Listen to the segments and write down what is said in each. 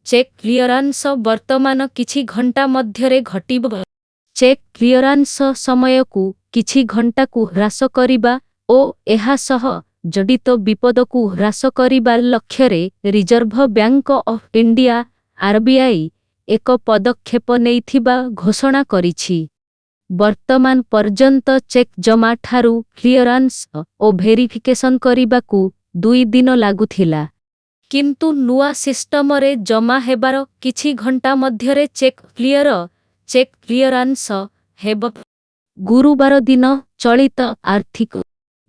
Check क्लियरांस वर्तमान किछि घंटा मध्यरे घटिब। चेक क्लियरांस समय को किछि घंटा को ह्रास करिबा ओ एहा सह जडित विपद को ह्रास करिबा लक्ष्ୟରେ Reserve Bank of India RBI एक पदक्षेप नेइथिबा घोषणा करिछि। वर्तमान पर्यंत चेक जमा ठारू क्लियरांस ओ भेरिफिकेशन करिबाकू 2 दिन लागुथिला, किंतु नुआ सिस्टम रे जमा हेबार किछि घंटा मध्यरे चेक क्लियरांस हेब। गुरुवार दिन चलित आर्थिक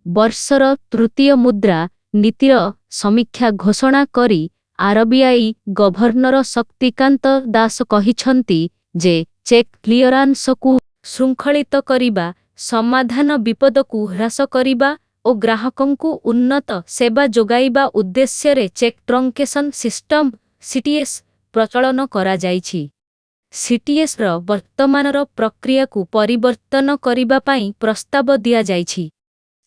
वर्षर तृतीय मुद्रा नीतिर समीक्षा घोषणा करी आरबीआई गवर्नर शक्तिकांत दास कहिछंती जे चेक क्लियरांस को श्रृंखलित करिबा, समाधान विपद को ह्रास करिबा ओ ग्राहकंकु उन्नत सेवा जोगाइबा उद्देश्य रे चेक ट्रंकेशन सिस्टम सीटीएस प्रचलन करा जाइछि। सीटीएस र वर्तमानर प्रक्रिया को परिवर्तन करिबा पाई प्रस्ताव दिया जाइछि।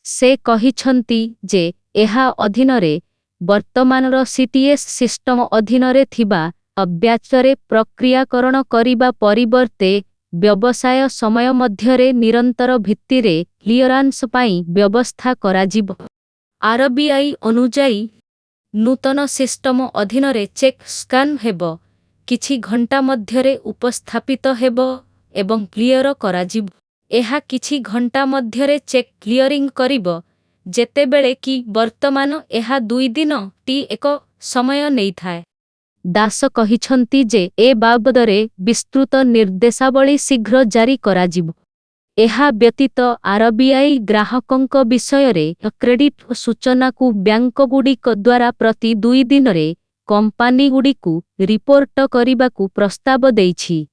से कहिछंती जे एहा अधीनरे वर्तमानर सीटीएस सिस्टम अधीनरे थिबा अब्याचरे प्रक्रियाकरण करिबा परिवर्ते व्यवसाय समय मध्यरे निरंतर भित्तिरे क्लियरांस पाई व्यवस्था कराजिब। आरबीआई अनुजाई नूतन सिस्टम अधीनरे चेक स्कान हेब, किछि घंटा मध्यरे उपस्थापित हेब एवं क्लियर कराजिब। एहा किछि घंटा मध्यरे चेक क्लियरिंग करिब, जेतेबेले कि वर्तमान एहा 2 दिन टी एक समय नेइथाय। दास कहिछंती जे ए बाबदरे विस्तृत निर्देशावली शीघ्र जारी कराजिब। एहा व्यतीत आरबीआई ग्राहकंक विषयरे क्रेडिट सूचना को बैंक गुडिक द्वारा प्रति 2 दिनरे कंपानी गुडिकु रिपोर्ट करिबाकू प्रस्ताव देइछि।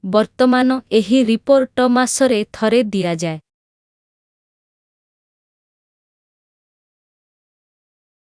वर्तमान एही रिपोर्ट मासरे थरे दिया जाए।